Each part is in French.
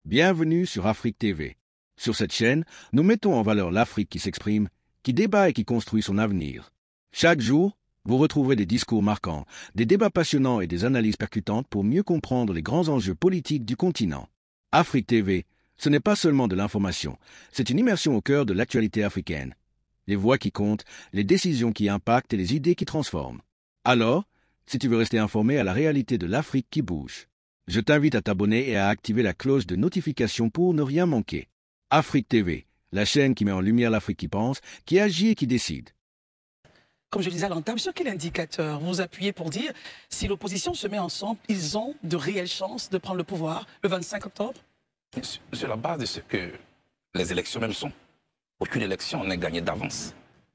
Bienvenue sur Afrique TV. Sur cette chaîne, nous mettons en valeur l'Afrique qui s'exprime, qui débat et qui construit son avenir. Chaque jour, vous retrouverez des discours marquants, des débats passionnants et des analyses percutantes pour mieux comprendre les grands enjeux politiques du continent. Afrique TV, ce n'est pas seulement de l'information, c'est une immersion au cœur de l'actualité africaine. Les voix qui comptent, les décisions qui impactent et les idées qui transforment. Alors, si tu veux rester informé à la réalité de l'Afrique qui bouge, je t'invite à t'abonner et à activer la cloche de notification pour ne rien manquer. Afrique TV, la chaîne qui met en lumière l'Afrique qui pense, qui agit et qui décide. Comme je disais à l'entame, sur quel indicateur vous appuyez pour dire si l'opposition se met ensemble, ils ont de réelles chances de prendre le pouvoir le 25 octobre? Sur la base de ce que les élections même sont. Aucune élection n'est gagnée d'avance.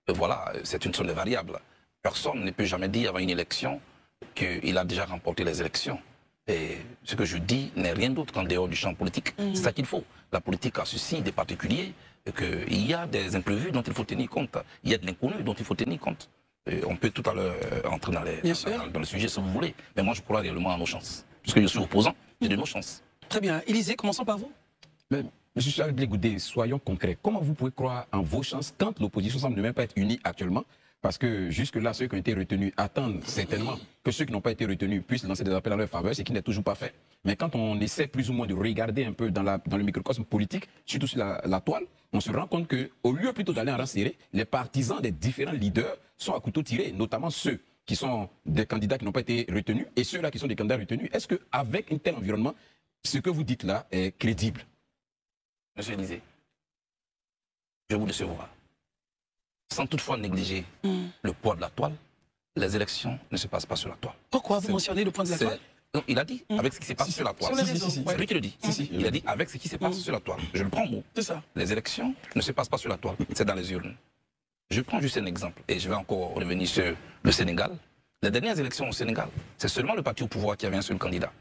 Voilà, c'est une somme de variables. Personne ne peut jamais dire avant une élection qu'il a déjà remporté les élections. Et ce que je dis n'est rien d'autre qu'en dehors du champ politique. C'est ça qu'il faut. La politique a ceci de particulier, qu'il y a des imprévus dont il faut tenir compte. Il y a de l'inconnu dont il faut tenir compte. Et on peut tout à l'heure entrer dans le sujet si vous voulez. Mais moi, je crois réellement à nos chances. Puisque je suis opposant, j'ai de nos chances. Très bien. Élisée, commençons par vous. Mais, M. Charles Goudé, soyons concrets. Comment vous pouvez croire en vos chances quand l'opposition semble ne même pas être unie actuellement? Parce que jusque-là, ceux qui ont été retenus attendent certainement que ceux qui n'ont pas été retenus puissent lancer des appels en leur faveur, ce qui n'est toujours pas fait. Mais quand on essaie plus ou moins de regarder un peu dans le microcosme politique, surtout sur la toile, on se rend compte qu'au lieu plutôt d'aller en rang serré, les partisans des différents leaders sont à couteau tiré, notamment ceux qui sont des candidats qui n'ont pas été retenus et ceux-là qui sont des candidats retenus. Est-ce qu'avec un tel environnement, ce que vous dites là est crédible? Monsieur Élisée, je vous décevoir. Sans toutefois négliger le poids de la toile, les élections ne se passent pas sur la toile. Pourquoi vous mentionnez le point de la toile? Non, il a dit avec ce qui s'est passé sur la toile. C'est lui qui le dit. Il a dit avec ce qui s'est passé sur la toile. Je le prends au mot. C'est ça. Les élections ne se passent pas sur la toile, c'est dans les urnes. Je prends juste un exemple et je vais encore revenir sur le Sénégal. Les dernières élections au Sénégal, c'est seulement le parti au pouvoir qui avait un seul candidat.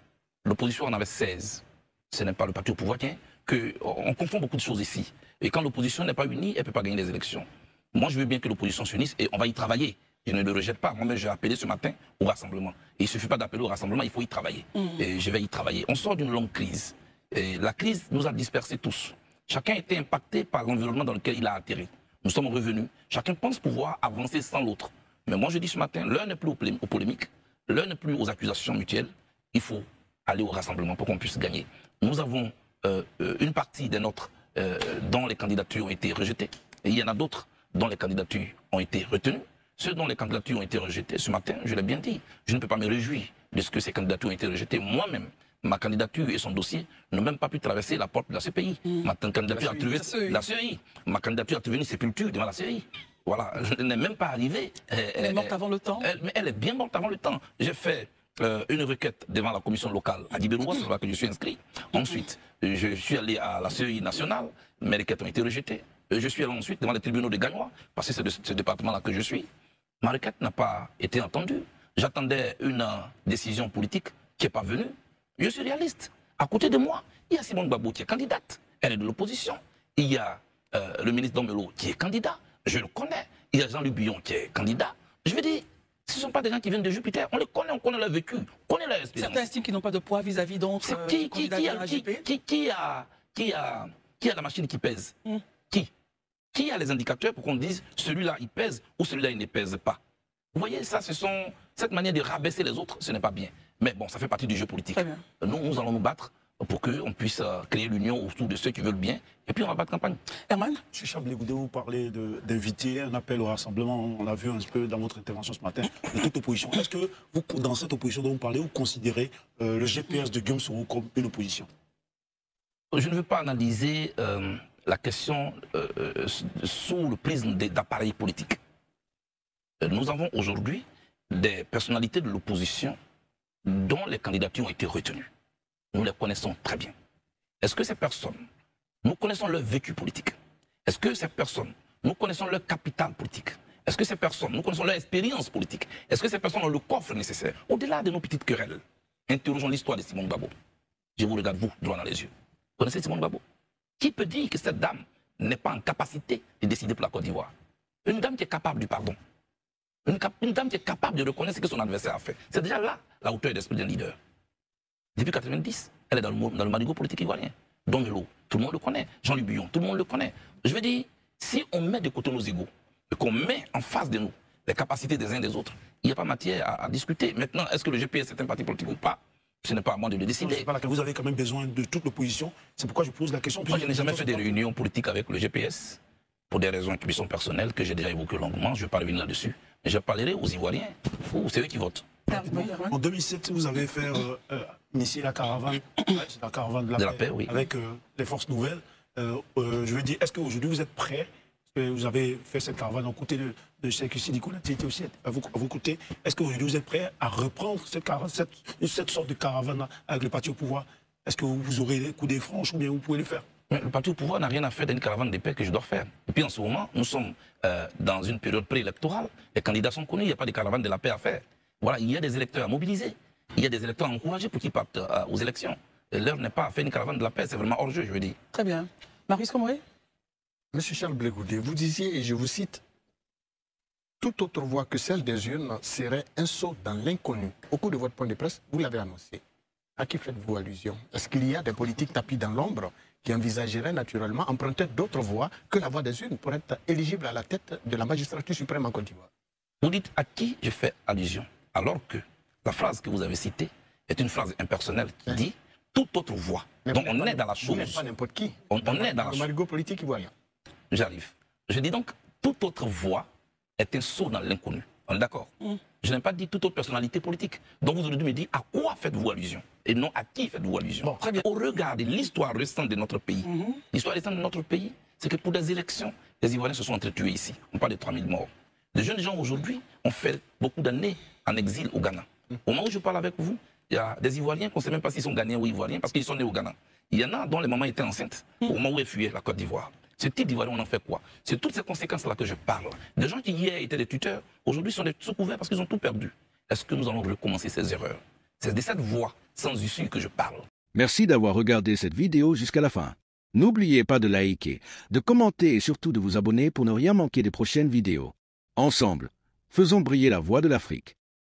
L'opposition en avait 16. Ce n'est pas le parti au pouvoir on confond beaucoup de choses ici. Et quand l'opposition n'est pas unie, elle ne peut pas gagner les élections. Moi, je veux bien que l'opposition s'unisse et on va y travailler. Je ne le rejette pas. Moi-même, j'ai appelé ce matin au rassemblement. Et il ne suffit pas d'appeler au rassemblement, il faut y travailler. Et je vais y travailler. On sort d'une longue crise. Et la crise nous a dispersés tous. Chacun était impacté par l'environnement dans lequel il a atterri. Nous sommes revenus. Chacun pense pouvoir avancer sans l'autre. Mais moi, je dis ce matin, l'un n'est plus aux polémiques, l'un n'est plus aux accusations mutuelles. Il faut aller au rassemblement pour qu'on puisse gagner. Nous avons une partie des nôtres dont les candidatures ont été rejetées. Et il y en a d'autres dont les candidatures ont été retenues. Ceux dont les candidatures ont été rejetées, ce matin, je l'ai bien dit, je ne peux pas me réjouir de ce que ces candidatures ont été rejetées. Moi-même, ma candidature et son dossier n'ont même pas pu traverser la porte de la CPI. Ma candidature a trouvé la CEI. Ma candidature a trouvé une sépulture devant la CEI. Voilà, je n'ai même pas arrivé. Elle est morte avant le temps. Mais elle est bien morte avant le temps. J'ai fait une requête devant la commission locale à Dibéroua, sur laquelle je suis inscrit. Ensuite, je suis allé à la CEI nationale, mes requêtes ont été rejetées. Je suis allé ensuite devant les tribunaux de Gagnois, parce que c'est de ce département-là que je suis. Ma requête n'a pas été entendue. J'attendais une décision politique qui n'est pas venue. Je suis réaliste. À côté de moi, il y a Simone Gbagbo qui est candidate. Elle est de l'opposition. Il y a le ministre Domelo qui est candidat. Je le connais. Il y a Jean-Luc Billon qui est candidat. Je veux dire, ce ne sont pas des gens qui viennent de Jupiter. On les connaît, on connaît leur vécu, on connaît leur expérience. Certains estiment qu'ils n'ont pas de poids vis-à-vis d'autres candidats à l'AJP. Qui a la machine qui pèse? Qui a les indicateurs pour qu'on dise celui-là il pèse ou celui-là il ne pèse pas? Vous voyez, ça, cette manière de rabaisser les autres, ce n'est pas bien. Mais bon, ça fait partie du jeu politique. Nous allons nous battre pour qu'on puisse créer l'union autour de ceux qui veulent bien. Et puis on va battre campagne. Herman? M. Charles Goudé, vous parlez d'inviter un appel au rassemblement. On l'a vu un peu dans votre intervention ce matin, de toute opposition. Est-ce que vous, dans cette opposition dont vous parlez, vous considérez le GPS de Guillaume Soro comme une opposition? Je ne veux pas analyser la question sous le prisme d'appareils politiques. Nous avons aujourd'hui des personnalités de l'opposition dont les candidatures ont été retenues. Nous les connaissons très bien. Est-ce que ces personnes, nous connaissons leur vécu politique? Est-ce que ces personnes, nous connaissons leur capital politique? Est-ce que ces personnes, nous connaissons leur expérience politique? Est-ce que ces personnes ont le coffre nécessaire? Au-delà de nos petites querelles, interrogeons l'histoire de Simone Gbagbo. Je vous regarde, vous, droit dans les yeux. Vous connaissez Simone Gbagbo? Qui peut dire que cette dame n'est pas en capacité de décider pour la Côte d'Ivoire? Une dame qui est capable du pardon. Une dame qui est capable de reconnaître ce que son adversaire a fait. C'est déjà là la hauteur d'esprit d'un leader. Depuis 1990, elle est dans le marigot politique ivoirien. Domelo, tout le monde le connaît. Jean-Luc Buyon, tout le monde le connaît. Je veux dire, si on met de côté nos égaux et qu'on met en face de nous les capacités des uns des autres, il n'y a pas matière à discuter. Maintenant, est-ce que le GPS est un parti politique ou pas? Ce n'est pas à moi de le décider. Vous avez quand même besoin de toute l'opposition. C'est pourquoi je pose la question. Moi, je n'ai jamais fait des réunions politiques avec le GPS pour des raisons qui sont personnelles, que j'ai déjà évoquées longuement. Je ne vais pas revenir là-dessus. Mais je parlerai aux Ivoiriens. C'est eux qui votent. En 2007, vous avez fait initier la caravane, la caravane de la paix, oui. avec les forces nouvelles. Je veux dire, est-ce qu'aujourd'hui vous êtes prêts? Vous avez fait cette caravane aux côtés de Cheikh Sidi Koulibaly, était aussi à vos côtés. Est-ce qu'aujourd'hui vous êtes prêts à reprendre cette sorte de caravane avec le parti au pouvoir? Est-ce que vous aurez des coups des franches ou bien vous pouvez le faire? Mais le parti au pouvoir n'a rien à faire d'une caravane de paix que je dois faire. Et puis en ce moment, nous sommes dans une période préélectorale. Les candidats sont connus, il n'y a pas de caravane de la paix à faire. Voilà, il y a des électeurs à mobiliser. Il y a des électeurs à encourager pour qu'ils partent aux élections. L'heure n'est pas à faire une caravane de la paix, c'est vraiment hors jeu, je veux dire. Très bien. Maurice Comoré? Monsieur Charles Blé Goudé, vous disiez, et je vous cite, toute autre voie que celle des urnes serait un saut dans l'inconnu. Au cours de votre point de presse, vous l'avez annoncé. À qui faites-vous allusion? Est-ce qu'il y a des politiques tapis dans l'ombre qui envisageraient naturellement emprunter d'autres voies que la voie des urnes pour être éligibles à la tête de la magistrature suprême en Côte d'Ivoire? Vous dites à qui je fais allusion, alors que la phrase que vous avez citée est une phrase impersonnelle qui dit toute autre voie. Donc on est dans la chose. Vous n'êtes pas n'importe qui. On est dans la chose. Marigot politique ivoirien. J'arrive. Je dis donc, toute autre voie est un saut dans l'inconnu. On est d'accord? Je n'ai pas dit toute autre personnalité politique. Donc vous auriez dû me dire à quoi faites-vous allusion et non à qui faites-vous allusion. Bon, très bien. Au regard de l'histoire récente de notre pays, l'histoire récente de notre pays, c'est que pour des élections, les Ivoiriens se sont entretués ici. On parle de 3000 morts. Les jeunes gens aujourd'hui ont fait beaucoup d'années en exil au Ghana. Au moment où je parle avec vous, il y a des Ivoiriens qu'on ne sait même pas s'ils sont Ghanéens ou Ivoiriens parce qu'ils sont nés au Ghana. Il y en a dont les mamans étaient enceintes au moment où elles fuyaient la Côte d'Ivoire. Ce type d'Ivoiriens, on en fait quoi? C'est toutes ces conséquences-là que je parle. Des gens qui hier étaient des tuteurs, aujourd'hui sont des sous-couverts parce qu'ils ont tout perdu. Est-ce que nous allons recommencer ces erreurs? C'est de cette voie sans issue que je parle. Merci d'avoir regardé cette vidéo jusqu'à la fin. N'oubliez pas de liker, de commenter et surtout de vous abonner pour ne rien manquer des prochaines vidéos. Ensemble, faisons briller la voix de l'Afrique.